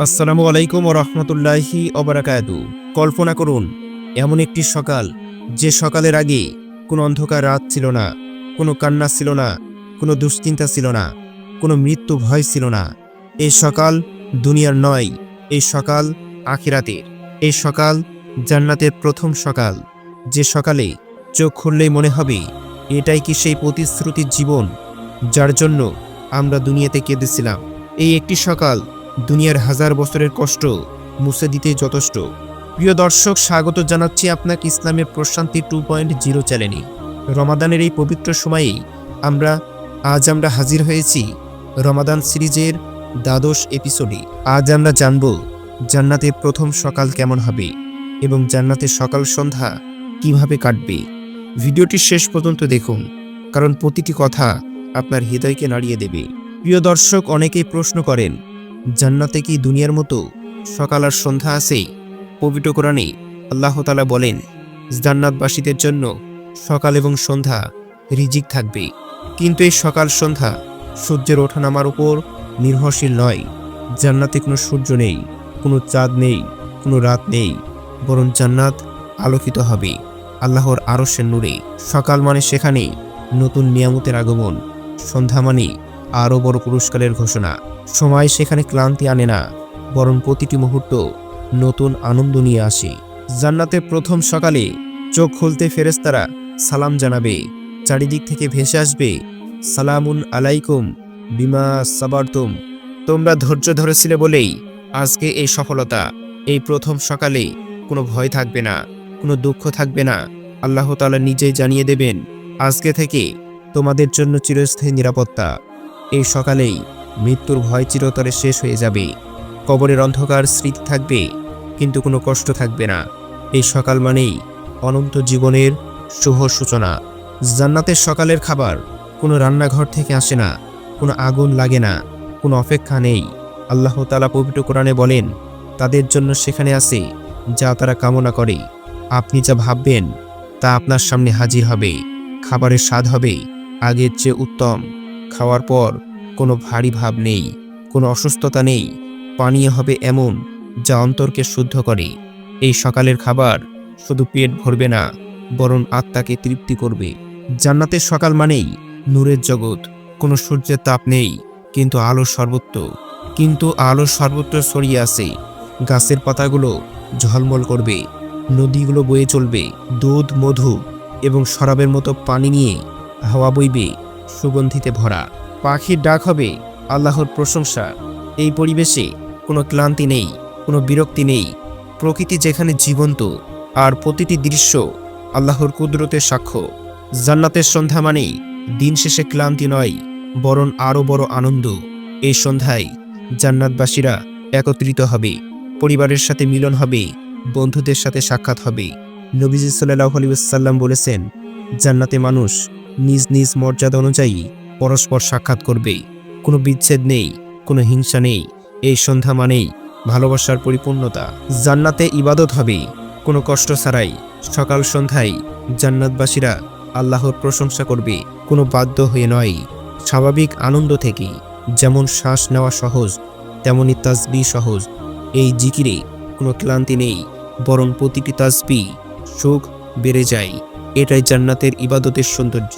আসসালামু আলাইকুম ওয়া রাহমাতুল্লাহি ওয়া বারাকাতুহু। কল্পনা করুন এমন একটি সকাল, যে সকালের আগে কোনো অন্ধকার রাত ছিল না, কোনো কান্না ছিল না, কোনো দুশ্চিন্তা ছিল না, কোনো মৃত্যু ভয় ছিল না। এই সকাল দুনিয়ার নয়, এই সকাল আখিরাতের। এই সকাল জান্নাতের প্রথম সকাল, যে সকালে চোখ খুললেই মনে হবে এটাই কি সেই প্রতিশ্রুতির জীবন যার জন্য আমরা দুনিয়াতে কেঁদেছিলাম। এই একটি সকাল দুনিয়ার হাজার বছরের কষ্ট মুছে দিতে যথেষ্ট। প্রিয় দর্শক, স্বাগত জানাচ্ছি আপনাকে ইসলামের প্রশান্তি 2.0 চ্যানেলে। রমাদানের এই পবিত্র সময়েই আজ আমরা হাজির হয়েছি রমাদান সিরিজের দ্বাদশ এপিসোডে। আজ আমরা জানব জান্নাতের প্রথম সকাল কেমন হবে এবং জান্নাতের সকাল সন্ধ্যা কিভাবে কাটবে। ভিডিওটি শেষ পর্যন্ত দেখুন, কারণ প্রতিটি কথা আপনার হৃদয়কে নাড়িয়ে দেবে। প্রিয় দর্শক, অনেকেই প্রশ্ন করেন, জান্নাতে কি দুনিয়ার মতো সকাল আর সন্ধ্যা আছে? পবিত্র কোরআনে আল্লাহ তাআলা বলেন, জান্নাতবাসীদের জন্য সকাল এবং সন্ধ্যা রিজিক থাকবে। কিন্তু এই সকাল সন্ধ্যা সূর্যের ওঠানামার উপর নির্ভরশীল নয়। জান্নাতে কোনো সূর্য নেই, কোনো চাঁদ নেই, কোনো রাত নেই, বরং জান্নাত আলোকিত হবে আল্লাহর আরশের নূরে। সকাল মানে সেখানে নতুন নিয়ামতের আগমন, সন্ধ্যা মানে আরও বড় পুরস্কারের ঘোষণা। সময় সেখানে ক্লান্তি আনে না, বরং প্রতিটি মুহূর্ত নতুন আনন্দ নিয়ে আসে। জান্নাতের প্রথম সকালে চোখ খুলতে ফেরেশতারা সালাম জানাবে। চারিদিক থেকে ভেসে আসবে, সালামুন আলাইকুম বিমা সাবারতুম। তোমরা ধৈর্য ধরেছিলে বলেই আজকে এই সফলতা। এই প্রথম সকালে কোনো ভয় থাকবে না, কোনো দুঃখ থাকবে না। আল্লাহ তাআলা নিজেই জানিয়ে দেবেন, আজকে থেকে তোমাদের জন্য চিরস্থায়ী নিরাপত্তা। এই সকালেই মৃত্যুর ভয় চিরতরে শেষ হয়ে যাবে। কবরের অন্ধকার স্মৃতি থাকবে, কিন্তু কোনো কষ্ট থাকবে না। এই সকাল মানেই অনন্ত জীবনের শুভ সূচনা। জান্নাতের সকালের খাবার কোনো রান্নাঘর থেকে আসে না, কোনো আগুন লাগে না, কোনো অপেক্ষা নেই। আল্লাহ তাআলা পবিত্র কোরআনে বলেন, তাদের জন্য সেখানে আছে যা তারা কামনা করে। আপনি যা ভাববেন তা আপনার সামনে হাজির হবে। খাবারের স্বাদ হবে আগের চেয়ে উত্তম। খাওয়ার পর কোনো ভারী ভাব নেই, কোনো অসুস্থতা নেই। পানীয় হবে এমন যা অন্তরকে শুদ্ধ করে। এই সকালের খাবার শুধু পেট ভরবে না, বরং আত্মাকে তৃপ্তি করবে। জান্নাতের সকাল মানেই নূরের জগৎ। কোনো সূর্যের তাপ নেই, কিন্তু আলো সর্বত্র ছড়িয়ে আছে। গাছের পাতাগুলো ঝলমল করবে, নদীগুলো বয়ে চলবে দুধ, মধু এবং শরাবের মতো পানি নিয়ে। হাওয়া বইবে সুগন্ধিতে ভরা, পাখির ডাক হবে আল্লাহর প্রশংসা। এই পরিবেশে কোনো ক্লান্তি নেই, কোনো বিরক্তি নেই। প্রকৃতি যেখানে জীবন্ত, আর প্রতিটি দৃশ্য আল্লাহর কুদরতের সাক্ষ্য। জান্নাতের সন্ধ্যা মানেই দিন শেষে ক্লান্তি নয়, বরং আরও বড় আনন্দ। এই সন্ধ্যায় জান্নাতবাসীরা একত্রিত হবে, পরিবারের সাথে মিলন হবে, বন্ধুদের সাথে সাক্ষাৎ হবে। নবীজি সাল্লাল্লাহু আলাইহি ওয়াসাল্লাম বলেছেন, জান্নাতে মানুষ নিজ নিজ মর্যাদা অনুযায়ী পরস্পর সাক্ষাৎ করবে। কোনো বিচ্ছেদ নেই, কোনো হিংসা নেই। এই সন্ধ্যা মানেই ভালোবাসার পরিপূর্ণতা। জান্নাতে ইবাদত হবে কোনো কষ্ট ছাড়াই। সকাল সন্ধ্যায় জান্নাতবাসীরা আল্লাহর প্রশংসা করবে, কোনো বাধ্য হয়ে নয়, স্বাভাবিক আনন্দ থেকে। যেমন শ্বাস নেওয়া সহজ, তেমনই তাসবিহ সহজ। এই জিকিরে কোনো ক্লান্তি নেই, বরং প্রতিটি তাসবিহ সুখ বেড়ে যায়। এটাই জান্নাতের ইবাদতের সৌন্দর্য।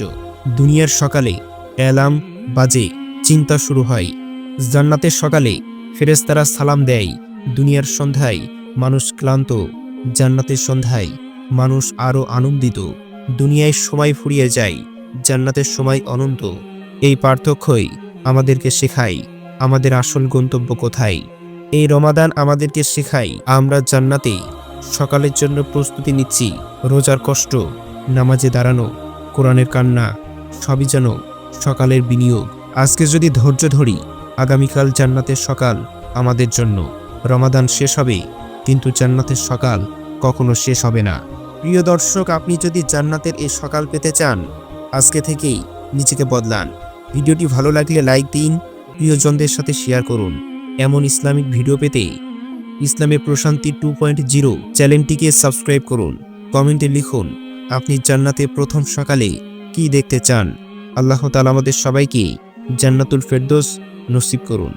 দুনিয়ার সকালে অ্যালার্ম বাজে, চিন্তা শুরু হয়। জান্নাতের সকালে ফেরেশতারা সালাম দেয়। দুনিয়ার সন্ধ্যায় মানুষ ক্লান্ত, জান্নাতের সন্ধ্যায় মানুষ আরও আনন্দিত। দুনিয়ায় সময় ফুরিয়ে যায়, জান্নাতের সময় অনন্ত। এই পার্থক্যই আমাদেরকে শেখায় আমাদের আসল গন্তব্য কোথায়। এই রমাদান আমাদেরকে শেখায় আমরা জান্নাতে সকালের জন্য প্রস্তুতি নিচ্ছি। রোজার কষ্ট, নামাজে দাঁড়ানো, কোরআনের কান্না, সবই যেন সকালের বিনিয়োগ। আজকে যদি ধৈর্য ধরি, আগামীকাল জান্নাতের সকাল আমাদের জন্য। রমাদান শেষ হবে, কিন্তু জান্নাতের সকাল কখনো শেষ হবে না। প্রিয় দর্শক, আপনি যদি জান্নাতের এই সকাল পেতে চান, আজকে থেকেই নিজেকে বদলান। ভিডিওটি ভালো লাগলে লাইক দিন, প্রিয়জনদের সাথে শেয়ার করুন। এমন ইসলামিক ভিডিও পেতে ইসলামের প্রশান্তি 2.0 চ্যানেলটিকে সাবস্ক্রাইব করুন। কমেন্টে লিখুন আপনি জান্নাতের প্রথম সকালে কি দেখতে চান। আল্লাহ তাআলা আমাদের সবাইকে জান্নাতুল ফেরদৌস নসিব করুন।